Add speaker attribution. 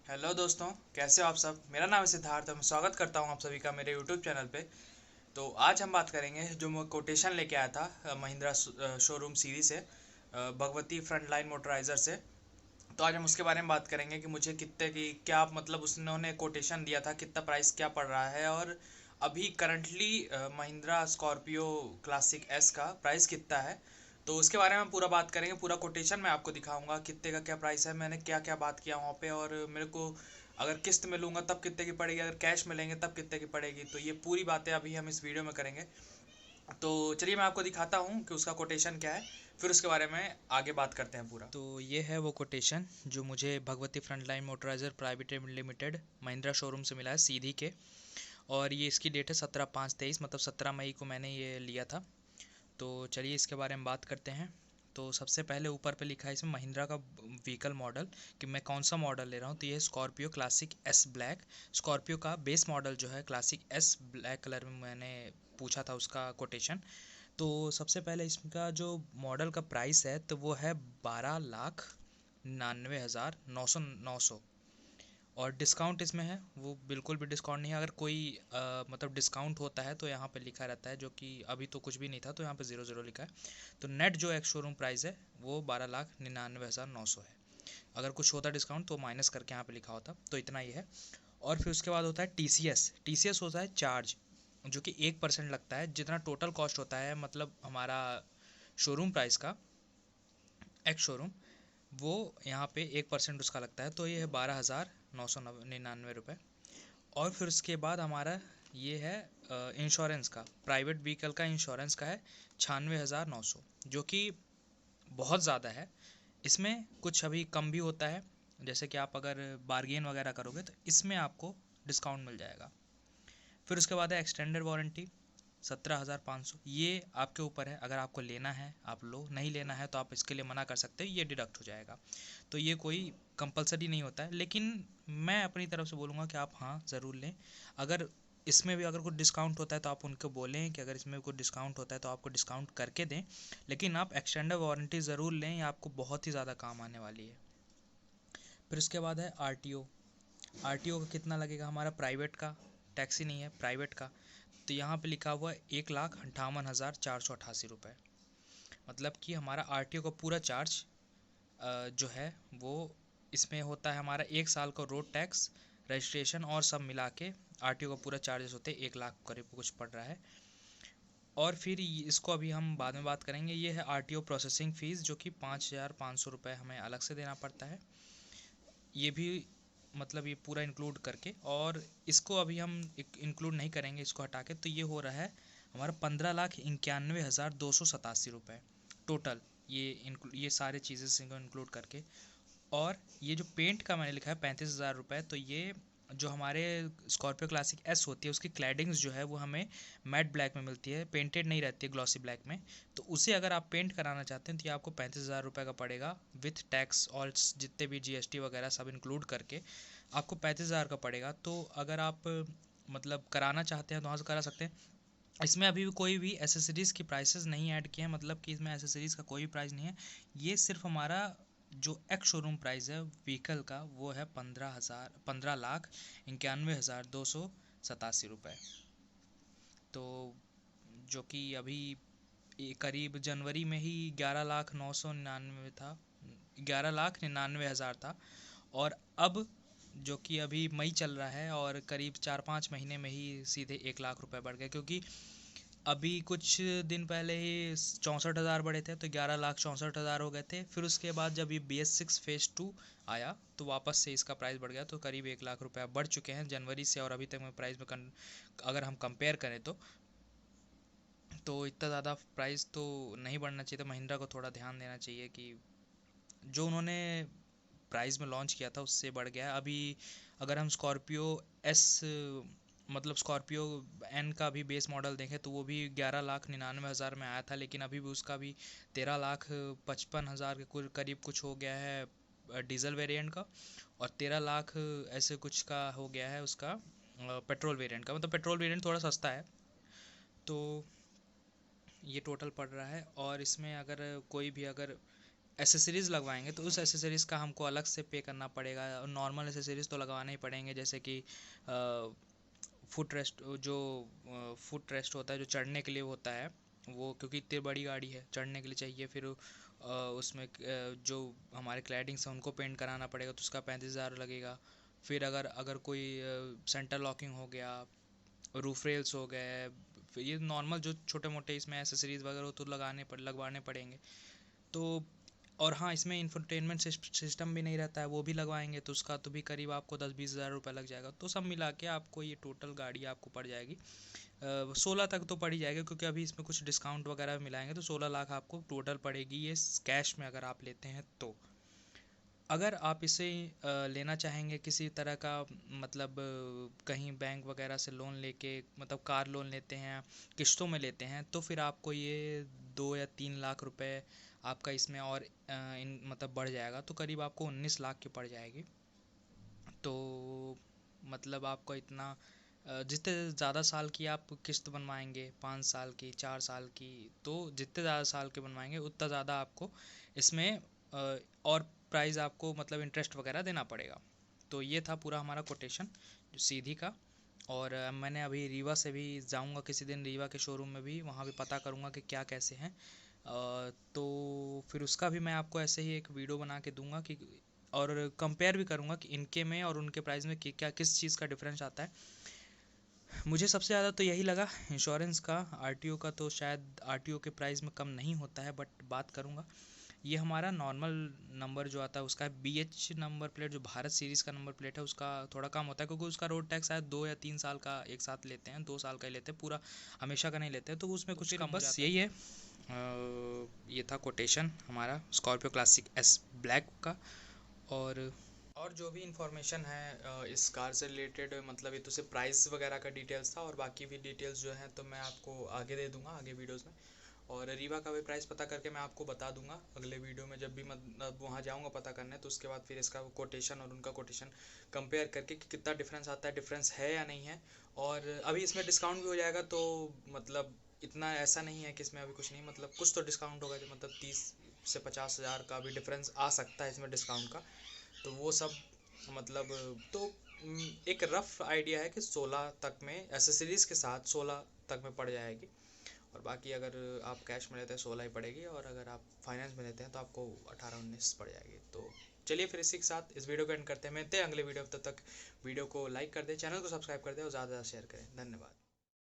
Speaker 1: Hello दोस्तों, कैसे हो आप सब। मेरा नाम है सिद्धार्थ और मैं स्वागत करता हूं आप सभी का मेरे यूट्यूब चैनल पे। तो आज हम बात करेंगे जो मैं कोटेशन लेके आया था महिंद्रा शोरूम सीरीज से, भगवती फ्रंटलाइन मोटराइजर से। तो आज हम उसके बारे में बात करेंगे कि मुझे कितने की क्या मतलब उन्होंने कोटेशन दिया था, कितना प्राइस क्या पड़ रहा है, और अभी currently Mahindra Scorpio classic S का प्राइस कितना है। तो उसके बारे में हम पूरा बात करेंगे, पूरा कोटेशन मैं आपको दिखाऊंगा कितने का क्या प्राइस है, मैंने क्या क्या बात किया वहाँ पे, और मेरे को अगर किस्त में लूँगा तब कितने की पड़ेगी, अगर कैश में लेंगे तब कितने की पड़ेगी। तो ये पूरी बातें अभी हम इस वीडियो में करेंगे। तो चलिए मैं आपको दिखाता हूँ कि उसका कोटेशन क्या है, फिर उसके बारे में आगे बात करते हैं पूरा। तो ये है वो कोटेशन जो मुझे Bhagwati frontline motorizer private limited Mahindra showroom से मिला है सीधी के। और ये इसकी डेट है 17/5/23, मतलब 17 मई को मैंने ये लिया था। तो चलिए इसके बारे में बात करते हैं। तो सबसे पहले ऊपर पे लिखा है इसमें महिंद्रा का व्हीकल मॉडल, कि मैं कौन सा मॉडल ले रहा हूँ। तो ये Scorpio classic S black. Scorpio का बेस मॉडल जो है क्लासिक एस ब्लैक कलर में मैंने पूछा था उसका कोटेशन। तो सबसे पहले इसका जो मॉडल का प्राइस है तो वो है 12,99,900। और डिस्काउंट इसमें है वो बिल्कुल भी डिस्काउंट नहीं है। अगर कोई मतलब डिस्काउंट होता है तो यहाँ पे लिखा रहता है, जो कि अभी तो कुछ भी नहीं था, तो यहाँ पे 00 लिखा है। तो नेट जो एक्स शोरूम प्राइस है वो 12,99,900 है। अगर कुछ होता डिस्काउंट तो माइनस करके यहाँ पे लिखा होता। तो इतना ही है। और फिर उसके बाद होता है टीसीएस। टीसीएस होता है चार्ज, जो कि 1% लगता है जितना टोटल कॉस्ट होता है, मतलब हमारा शोरूम प्राइस का, एक्स शोरूम, वो यहाँ पे 1% उसका लगता है। तो ये है 12,999 रुपये। और फिर उसके बाद हमारा ये है इंश्योरेंस का, प्राइवेट व्हीकल का इंश्योरेंस का है 96,900, जो कि बहुत ज़्यादा है। इसमें कुछ अभी कम भी होता है, जैसे कि आप अगर बार्गेन वगैरह करोगे तो इसमें आपको डिस्काउंट मिल जाएगा। फिर उसके बाद है एक्सटेंडेड वारंटी 17,500। ये आपके ऊपर है, अगर आपको लेना है आप लो, नहीं लेना है तो आप इसके लिए मना कर सकते हो, ये डिडक्ट हो जाएगा। तो ये कोई कंपलसरी नहीं होता है, लेकिन मैं अपनी तरफ से बोलूँगा कि आप हाँ ज़रूर लें। अगर इसमें भी अगर कुछ डिस्काउंट होता है तो आप उनको बोलें कि अगर इसमें कुछ डिस्काउंट होता है तो आपको डिस्काउंट करके दें। लेकिन आप एक्सटेंडेड वारंटी ज़रूर लें, ये आपको बहुत ही ज़्यादा काम आने वाली है। फिर उसके बाद है आरटीओ। आरटीओ का कितना लगेगा, हमारा प्राइवेट का, टैक्सी नहीं है प्राइवेट का। तो यहाँ पे लिखा हुआ है 1,58,488 रुपये। मतलब कि हमारा आरटीओ का पूरा चार्ज जो है वो इसमें होता है हमारा 1 साल का रोड टैक्स, रजिस्ट्रेशन और सब मिला के आरटीओ का पूरा चार्जेस होते हैं 1 लाख करीब कुछ पड़ रहा है। और फिर इसको अभी हम बाद में बात करेंगे। ये है आरटीओ प्रोसेसिंग फ़ीस, जो कि 5,500 रुपये हमें अलग से देना पड़ता है। ये भी मतलब ये पूरा इंक्लूड करके, और इसको अभी हम इंक्लूड नहीं करेंगे, इसको हटा के। तो ये हो रहा है हमारा 15,91,287 रुपये टोटल। ये सारे चीज़ें को इंक्लूड करके। और ये जो पेंट का मैंने लिखा है 35,000 रुपये, तो ये जो हमारे स्कॉर्पियो क्लासिक एस होती है उसकी क्लैडिंग्स जो है वो हमें मैट ब्लैक में मिलती है, पेंटेड नहीं रहती है ग्लॉसी ब्लैक में। तो उसे अगर आप पेंट कराना चाहते हैं तो ये आपको 35,000 रुपये का पड़ेगा, विथ टैक्स और जितने भी जीएसटी वगैरह सब इंक्लूड करके आपको 35,000 का पड़ेगा। तो अगर आप मतलब कराना चाहते हैं तो वहाँ से करा सकते हैं। इसमें अभी भी कोई भी एसेसरीज़ की प्राइसेस नहीं ऐड किए हैं, मतलब कि इसमें एसेसरीज़ का कोई भी प्राइस नहीं है। ये सिर्फ हमारा जो एक्स शोरूम प्राइस है व्हीकल का वो है 15,91,287 रुपये। तो जो कि अभी करीब जनवरी में ही 11,999 था, 11,99,000 था। और अब जो कि अभी मई चल रहा है और करीब 4-5 महीने में ही सीधे 1 लाख रुपए बढ़ गए, क्योंकि अभी कुछ दिन पहले ही 64,000 बढ़े थे तो 11,64,000 हो गए थे। फिर उसके बाद जब ये BS6 फेज़ 2 आया तो वापस से इसका प्राइस बढ़ गया, तो करीब 1 लाख रुपया बढ़ चुके हैं जनवरी से। और अभी तक में प्राइस में अगर हम कंपेयर करें तो इतना ज़्यादा प्राइस तो नहीं बढ़ना चाहिए था। महिंद्रा को थोड़ा ध्यान देना चाहिए कि जो उन्होंने प्राइस में लॉन्च किया था उससे बढ़ गया है अभी। अगर हम स्कॉर्पियो एस मतलब स्कॉर्पियो एन का भी बेस मॉडल देखें तो वो भी 11,99,000 में आया था, लेकिन अभी भी उसका भी 13,55,000 के करीब कुछ हो गया है डीजल वेरिएंट का। और 13 लाख ऐसे कुछ का हो गया है उसका पेट्रोल वेरिएंट का। मतलब पेट्रोल वेरिएंट थोड़ा सस्ता है। तो ये टोटल पड़ रहा है। और इसमें अगर कोई भी अगर एसेसरीज़ लगवाएंगे तो उस एसेसरीज़ का हमको अलग से पे करना पड़ेगा। और नॉर्मल एसेसरीज़ तो लगवाने ही पड़ेंगे, जैसे कि फुट रेस्ट, जो फुट रेस्ट होता है जो चढ़ने के लिए होता है वो, क्योंकि इतनी बड़ी गाड़ी है चढ़ने के लिए चाहिए। फिर उसमें जो हमारे क्लैडिंग्स हैं उनको पेंट कराना पड़ेगा, तो उसका 35,000 लगेगा। फिर अगर अगर कोई सेंटर लॉकिंग हो गया, रूफ रेल्स हो गए, फिर ये नॉर्मल जो छोटे मोटे इसमें एसेसरीज़ वगैरह तो लगवाने पड़ेंगे। तो और हाँ, इसमें इंफोटेनमेंट सिस्टम भी नहीं रहता है, वो भी लगवाएंगे तो उसका तो भी करीब आपको 10-20 हज़ार रुपये लग जाएगा। तो सब मिला के आपको ये टोटल गाड़ी आपको पड़ जाएगी 16 तक तो पड़ ही जाएगा, क्योंकि अभी इसमें कुछ डिस्काउंट वगैरह मिलाएंगे तो 16 लाख आपको टोटल पड़ेगी ये कैश में, अगर आप लेते हैं तो। अगर आप इसे लेना चाहेंगे किसी तरह का, मतलब कहीं बैंक वगैरह से लोन लेके, मतलब कार लोन लेते हैं, किस्तों में लेते हैं, तो फिर आपको ये 2 या 3 लाख रुपए आपका इसमें और मतलब बढ़ जाएगा, तो करीब आपको 19 लाख की पड़ जाएगी। तो मतलब आपको इतना जितने ज़्यादा साल की आप किस्त बनवाएंगे, 5 साल की, 4 साल की, तो जितने ज़्यादा साल के बनवाएंगे उतना ज़्यादा आपको इसमें और प्राइस आपको मतलब इंटरेस्ट वगैरह देना पड़ेगा। तो ये था पूरा हमारा कोटेशन सीधी का। और मैंने अभी रीवा से भी जाऊंगा किसी दिन, रीवा के शोरूम में भी, वहाँ भी पता करूंगा कि क्या कैसे हैं। तो फिर उसका भी मैं आपको ऐसे ही एक वीडियो बना के दूंगा कि, और कंपेयर भी करूंगा कि इनके में और उनके प्राइस में क्या किस चीज़ का डिफरेंस आता है। मुझे सबसे ज़्यादा तो यही लगा इंश्योरेंस का। आरटीओ का तो शायद आरटीओ के प्राइस में कम नहीं होता है, बट बात करूंगा। ये हमारा नॉर्मल नंबर जो आता है उसका बीएच नंबर प्लेट, जो भारत सीरीज़ का नंबर प्लेट है उसका थोड़ा कम होता है, क्योंकि उसका रोड टैक्स शायद 2 या 3 साल का एक साथ लेते हैं, 2 साल का ही लेते हैं, पूरा हमेशा का नहीं लेते हैं, तो उसमें कुछ कम हो जाता है। बस यही है। ये था कोटेशन हमारा स्कॉर्पियो क्लासिक एस ब्लैक का। और जो भी इंफॉर्मेशन है इस कार से रिलेटेड, मतलब ये तो सिर्फ प्राइस वगैरह का डिटेल्स था, और बाकी भी डिटेल्स जो हैं तो मैं आपको आगे दे दूंगा आगे वीडियोस में। और रीवा का भी प्राइस पता करके मैं आपको बता दूंगा अगले वीडियो में, जब भी मतलब वहाँ जाऊँगा पता करने, तो उसके बाद फिर इसका कोटेशन और उनका कोटेशन कंपेयर करके कि कितना डिफरेंस आता है, डिफरेंस है या नहीं है। और अभी इसमें डिस्काउंट भी हो जाएगा, तो मतलब इतना ऐसा नहीं है कि इसमें अभी कुछ नहीं, मतलब कुछ तो डिस्काउंट होगा, जो मतलब 30 से 50 हज़ार का भी डिफरेंस आ सकता है इसमें डिस्काउंट का। तो वो सब मतलब, तो एक रफ आइडिया है कि 16 तक में एसेसरीज़ के साथ 16 तक में पड़ जाएगी। और बाकी अगर आप कैश में लेते हैं 16 ही पड़ेगी, और अगर आप फाइनेंस में लेते हैं तो आपको 18-19 पड़ जाएगी। तो चलिए फिर इसी के साथ इस वीडियो को एंड करते हैं, मिलते हैं अगले वीडियो। तब तक वीडियो को लाइक कर दें, चैनल को सब्सक्राइब कर दें और ज़्यादा से ज़्यादा शेयर करें। धन्यवाद।